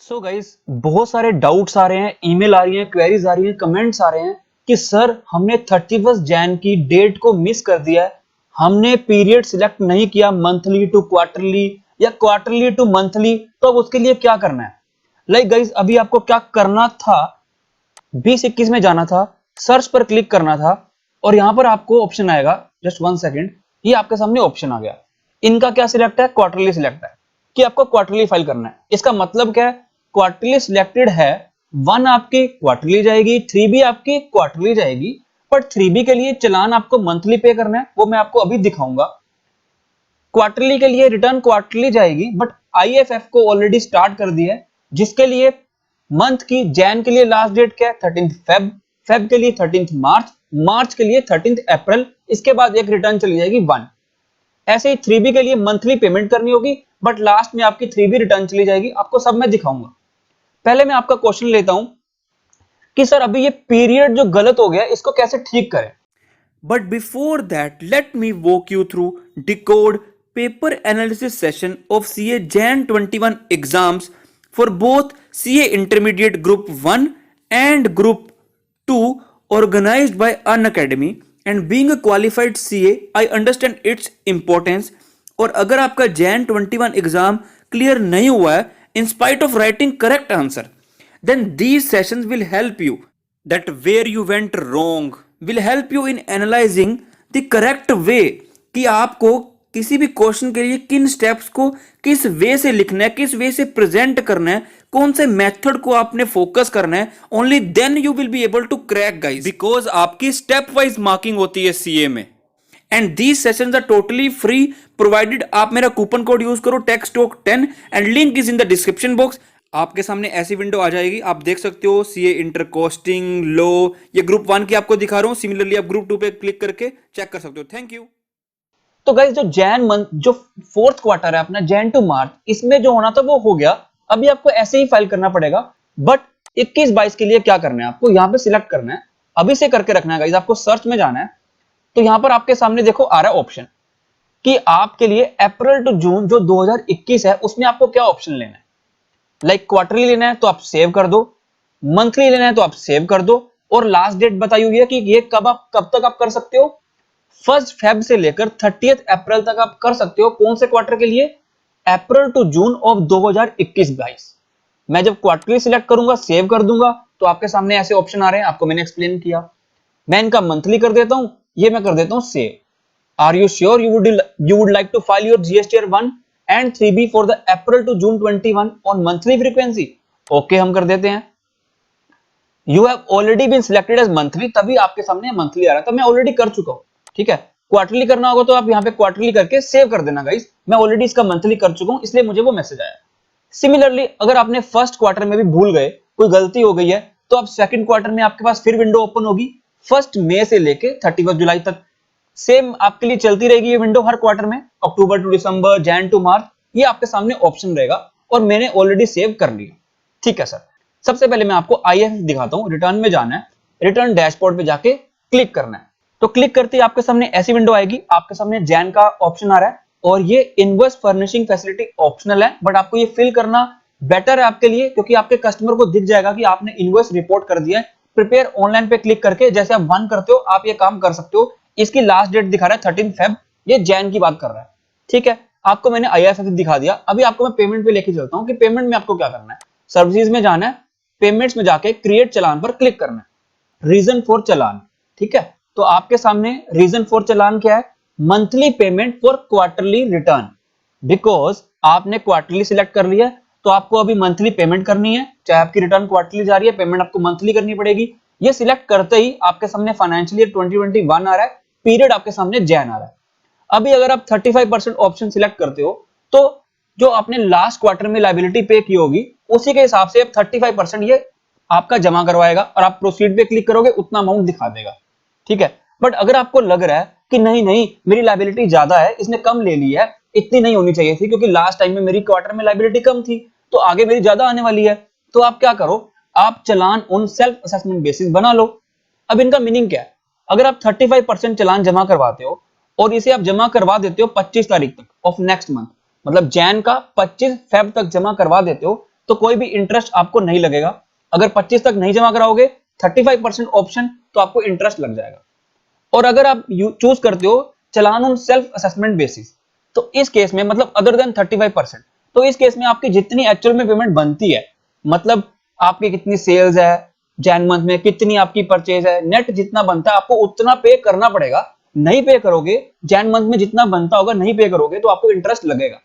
So guys, बहुत सारे doubts आ रहे हैं, ईमेल आ रही हैं, क्वेरीज आ रही हैं, कमेंट्स आ रहे हैं कि सर हमने 31 जैन की डेट को मिस कर दिया है। हमने पीरियड सिलेक्ट नहीं किया मंथली टू क्वार्टरली या क्वार्टरली टू मंथली, तो अब उसके लिए क्या करना है? लाइक गाइस, अभी आपको क्या करना था, 2021 में जाना था, सर्च पर क्लिक करना था और यहां पर आपको ऑप्शन आएगा। जस्ट 1 सेकेंड, ये आपके सामने ऑप्शन आ गया। इनका क्या सिलेक्ट है? क्वार्टरली सिलेक्ट है कि आपको क्वार्टरली फाइल करना है। इसका मतलब क्या है? क्वार्टरली सिलेक्टेड है, 1 आपकी क्वार्टरली जाएगी, 3B आपकी क्वार्टरली जाएगी, बट 3B के लिए चलान आपको मंथली पे करना है, वो मैं आपको अभी दिखाऊंगा। क्वार्टरली के लिए रिटर्न क्वार्टरली जाएगी, बट IFF को ऑलरेडी स्टार्ट कर दिया है, जिसके लिए मंथ की जैन के लिए लास्ट डेट क्या है? 13 फेब, फेब के लिए 13 मार्च, मार्च के लिए 13 अप्रैल, इसके बाद एक रिटर्न चली जाएगी 1। ऐसे ही 3B के लिए मंथली पेमेंट करनी होगी, बट लास्ट में आपकी 3B रिटर्न चली जाएगी। आपको सब मैं दिखाऊंगा। पहले मैं आपका क्वेश्चन लेता हूं कि सर अभी ये पीरियड जो गलत हो गया, इसको कैसे ठीक करें? But before that, let me walk you through decode paper analysis session of CA Jan 21 exams for both CA Intermediate Group 1 and Group 2 organized by Unacademy. And being a qualified CA, I understand its importance. और अगर आपका Jan 21 exam clear नहीं हुआ है in spite of writing correct answer, then these sessions will help you that where you went wrong, will help you in analyzing the correct way कि आपको किसी भी क्वेश्चन के लिए किन स्टेप्स को किस वे से लिखना है, किस वे से प्रेजेंट करना है, कौन से मेथड को आपने फोकस करना है। Only then you will be able to crack guys, because आपकी स्टेप वाइज मार्किंग होती है सीए में। And these sessions are totally free provided आप मेरा कूपन कोड यूज करो TechStalk10 and link is in the description box. आपके सामने ऐसी विंडो आ जाएगी, आप देख सकते हो सीए इंटर कॉस्टिंग लो, ये ग्रुप 1 की आपको दिखा रहा हूं। सिमिलरली आप ग्रुप 2 पे क्लिक करके चेक कर सकते हो। Thank you. तो गाइस, जो जैन मंथ, जो फोर्थ क्वार्टर है अपना, जैन टू मार्च, इसमें जो होना था वो हो गया। अभी आपको ऐसे ही फाइल करना पड़ेगा, बट 21-22 के लिए क्या करना है? आपको यहाँ पे सिलेक्ट करना है, अभी से करके रखना है गाइस। आपको सर्च में जाना है, तो यहां पर आपके सामने देखो आ रहा है ऑप्शन कि आपके लिए अप्रैल टू जून जो 2021 है, उसमें आपको क्या ऑप्शन लेना है। लाइक क्वार्टरली लेना है तो आप सेव कर दो, मंथली लेना है तो आप सेव कर दो, और लास्ट डेट बताई हुई है कि ये कब तक आप कर सकते हो। 1 फेब से लेकर 30 अप्रैल तक आप कर सकते हो। कौन से क्वार्टर के लिए? अप्रैल टू जून ऑफ 2021-22। मैं जब क्वार्टरली सिलेक्ट करूंगा, सेव कर दूंगा, तो आपके सामने ऐसे ऑप्शन आ रहे हैं, आपको मैंने एक्सप्लेन किया। मैं इनका मंथली कर देता हूं, ये मैं कर देता हूं save. Are you sure you would like to file your GSTR 1 and 3B for the April to June 21 on monthly frequency? Okay, हम कर देते हैं। You have already been selected as monthly, तभी आपके सामने मंथली आ रहा था। मैं ऑलरेडी कर चुका हूं, ठीक है। क्वार्टरली करना होगा तो आप यहाँ पे क्वार्टरली करके सेव कर देना गाइस। मैं ऑलरेडी इसका मंथली कर चुका हूं, इसलिए मुझे वो मैसेज आया। सिमिलरली अगर आपने फर्स्ट क्वार्टर में भी भूल गए, कोई गलती हो गई है, तो अब सेकंड क्वार्टर में आपके पास फिर विंडो ओपन होगी 1 मई से लेके 31 जुलाई तक। सेम आपके लिए चलती रहेगी ये विंडो हर क्वार्टर में, अक्टूबर टू दिसंबर, जैन टू मार्च, ये आपके सामने ऑप्शन रहेगा, और मैंने ऑलरेडी सेव कर लिया। ठीक है सर, सबसे पहले मैं आपको IFF दिखाता हूं। रिटर्न में जाना है, रिटर्न डैशबोर्ड पे जाके क्लिक करना है। तो क्लिक करते ही आपके सामने ऐसी विंडो आएगी। आपके सामने जैन का ऑप्शन आ रहा है, और ये इनवॉइस फर्निशिंग फैसिलिटी ऑप्शनल है, बट आपको ये फिल करना बेटर है आपके लिए, क्योंकि आपके कस्टमर को दिख जाएगा कि आपने इनवॉइस रिपोर्ट कर दिया है। प्रिपेयर ऑनलाइन पे क्लिक करके जैसे आप 1 करते हो, आप ये काम कर सकते हो। इसकी लास्ट डेट दिखा रहा है 13 फेब, ये जैन की बात कर रहा है, ठीक है। आपको मैंने IFF दिखा दिया। अभी आपको मैं पेमेंट पे लेके चलता हूं कि पेमेंट में आपको क्या करना है। सर्विसेज में जाना है, पेमेंट्स में जाके क्रिएट चलान पर क्लिक करना है, रीजन फॉर चलान, ठीक है। तो आपके सामने रीजन फॉर चलान क्या है? Monthly payment for quarterly return. Because आपने क्वार्टरली सिलेक्ट कर लिया, तो आपको अभी मंथली पेमेंट करनी है। चाहे आपकी रिटर्न क्वार्टरली जा रही है, पेमेंट आपको मंथली करनी पड़ेगी। ये सिलेक्ट करते ही आपके सामने फाइनेंशियल ईयर 2021 आ रहा है, पीरियड आपके सामने जैन आ रहा है। अभी अगर आप 35% ऑप्शन सिलेक्ट करते हो, तो जो आपने लास्ट क्वार्टर में लायबिलिटी पे की होगी, उसी के हिसाब से 35% ये आपका जमा करवाएगा, और आप प्रोसीड पे क्लिक करोगे उतना अमाउंट दिखा देगा, ठीक है। बट अगर आपको लग रहा है कि नहीं नहीं, मेरी लायबिलिटी ज्यादा है, इसने कम ले ली है, इतनी नहीं होनी चाहिए थी, क्योंकि लास्ट टाइम में मेरी क्वार्टर में लायबिलिटी कम थी, तो आगे मेरी ज्यादा आने वाली है, तो आप क्या करो, आप चलान ऑन सेल्फ असेसमेंट बेसिस बना लो। अब इनका मीनिंग क्या है? अगर आप 35% चलान जमा करवाते हो, और इसे आप जमा करवा देते हो 25 तारीख तक ऑफ नेक्स्ट मंथ, मतलब जैन का 25 फेब तक जमा करवा देते हो, तो कोई भी इंटरेस्ट आपको नहीं लगेगा। अगर 25 तक नहीं जमा कराओगे 35% ऑप्शन तो आपको इंटरेस्ट लग जाएगा। और अगर आप चूज करते हो चलान ऑन सेल्फ असेसमेंट बेसिस, तो इस केस में मतलब अदर देन 35%, तो इस केस में आपकी जितनी एक्चुअल में पेमेंट बनती है, मतलब आपकी कितनी सेल्स है जैन मंथ में, कितनी आपकी परचेज है, नेट जितना बनता है आपको उतना पे करना पड़ेगा। नहीं पे करोगे, जैन मंथ में जितना बनता होगा नहीं पे करोगे तो आपको इंटरेस्ट लगेगा।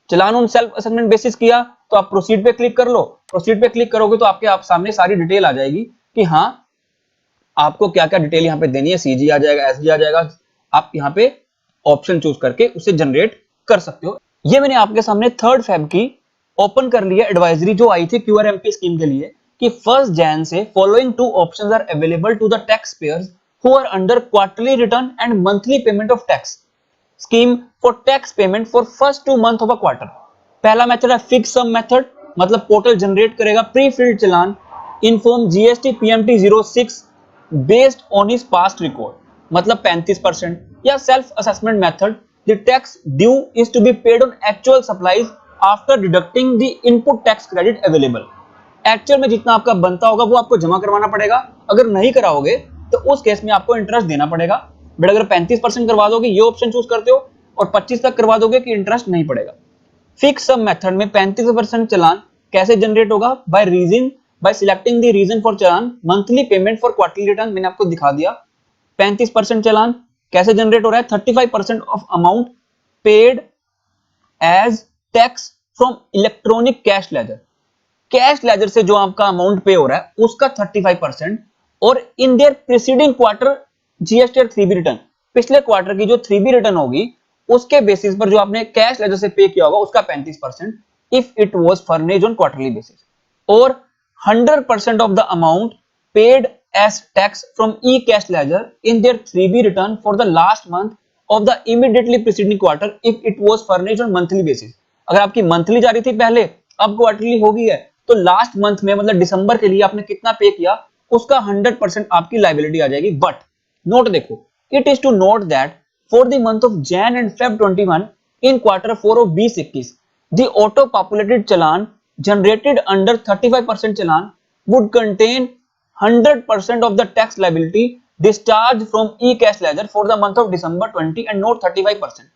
चलान ऑन सेल्फ असेसमेंट बेसिस किया तो आप प्रोसीड पे क्लिक कर लो। प्रोसीड पे क्लिक करोगे तो आपके आप सामने सारी डिटेल आ जाएगी कि हाँ आपको क्या क्या डिटेल यहाँ पे देनी है, सीजी आ जाएगा, एसजी आ जाएगा। आप यहाँ पे ऑप्शन चूज करके उसे जनरेट कर सकते हो। ये मैंने आपके सामने 3 फेब की ओपन कर लिया एडवाइजरी जो आई थी क्यूआरएमपी स्कीम के लिए कि 1 जैन से following 2 options are available to the taxpayers who are under quarterly return and monthly payment of tax scheme for tax payment for first 2 month of a quarter. पहला method है fix sum method, मतलब portal generate करेगा pre filled challan in form GST PMT 06 based on his past record, मतलब 35%। या self assessment method, the tax due is to be paid on actual supplies after deducting the input tax credit available. Actual में जितना आपका बनता होगा वो आपको जमा करवाना पड़ेगा। अगर नहीं कराओगे तो उस केस में आपको इंटरेस्ट देना पड़ेगा। बट अगर 35% करवा दोगे ये ऑप्शन चूज करते हो और 25 तक करवा दोगे कि इंटरेस्ट नहीं पड़ेगा। फिक्स सम मेथड में 35% चलान कैसे जनरेट होगा, by selecting the reason for challan monthly payment for quarterly return, मैंने आपको दिखा दिया। 35% चलान कैसे जनरेट हो रहा है, 35% of amount paid as tax from electronic cash ledger. Cash ledger से जो आपका अमाउंट पे हो रहा है उसका 35%, और in their preceding quarter GST और 3B रिटर्न, पिछले क्वार्टर की जो 3B रिटर्न होगी उसके बेसिस पर जो आपने कैश लेजर से पे किया होगा उसका 35% if it was furnished on quarterly basis, और 100% of the amount paid as tax from E cash ledger in their 3B return for the last month of the immediately preceding quarter if it was furnished on monthly basis. अगर आपकी monthly जा रही थी पहले, अब quarterly हो गई है, तो लास्ट मंथ में मतलब दिसंबर के लिए आपने कितना पे किया उसका 100% आपकी लायबिलिटी आ जाएगी। बट नोट देखो, it is to note that for the month of Jan and Feb 21 in quarter 4 of 2021 the auto populated challan generated under 35% challan would contain 100% of the tax liability discharged from e-cash ledger for the month of December 20 and not 35%.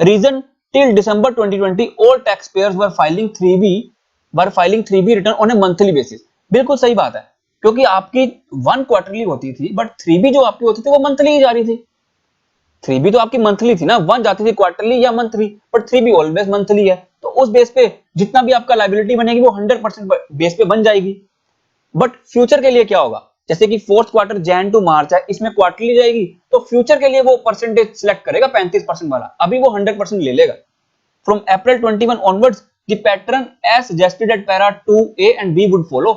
Reason, till December 2020 all taxpayers were filing 3B return on a monthly basis. बिल्कुल सही बात है, क्योंकि आपकी 1 quarterly होती थी but 3B जो आपकी होती थी वो मंथली ही जा रही थी। 3B तो आपकी मंथली थी ना, 1 जाती थी क्वार्टरली या monthly, but 3B always monthly है, तो उस बेस पे जितना भी आपका लायबिलिटी बनेगी वो 100% बेस पे बन जाएगी। बट फ्यूचर के लिए क्या होगा, जैसे कि 4th क्वार्टर जैन टू मार्च है, इसमें क्वार्टरली जाएगी, तो फ्यूचर के लिए वो परसेंटेज सिलेक्ट करेगा 35% वाला, अभी वो 100% ले लेगा। From April 21 onwards the pattern as suggested at para 2A and B would follow.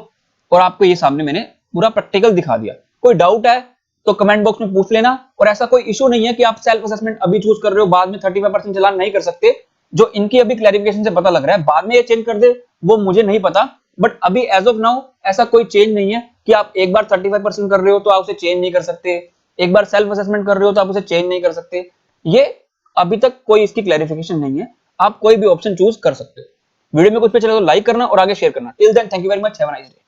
और आपको ये सामने मैंने पूरा प्रैक्टिकल दिखा दिया। कोई डाउट है तो कमेंट बॉक्स में पूछ लेना, और ऐसा कोई इशू नहीं है कि आप सेल्फ असेसमेंट अभी चूज कर रहे हो बाद में 35% चलान नहीं कर सकते। जो इनकी अभी क्लैरिफिकेशन से पता लग रहा है, बाद में ये चेंज कर दे वो मुझे नहीं पता, बट अभी एज ऑफ नाउ ऐसा कोई चेंज नहीं है कि आप एक बार 35% कर रहे हो तो आप उसे चेंज नहीं कर सकते, एक बार सेल्फ असेसमेंट कर रहे हो तो आप उसे चेंज नहीं कर सकते। ये अभी तक कोई इसकी क्लैरिफिकेशन नहीं है, आप कोई भी ऑप्शन चूज कर सकते हो। वीडियो में कुछ पे चले तो लाइक करना और आगे शेयर करना। Till then thank you very much, have a nice day.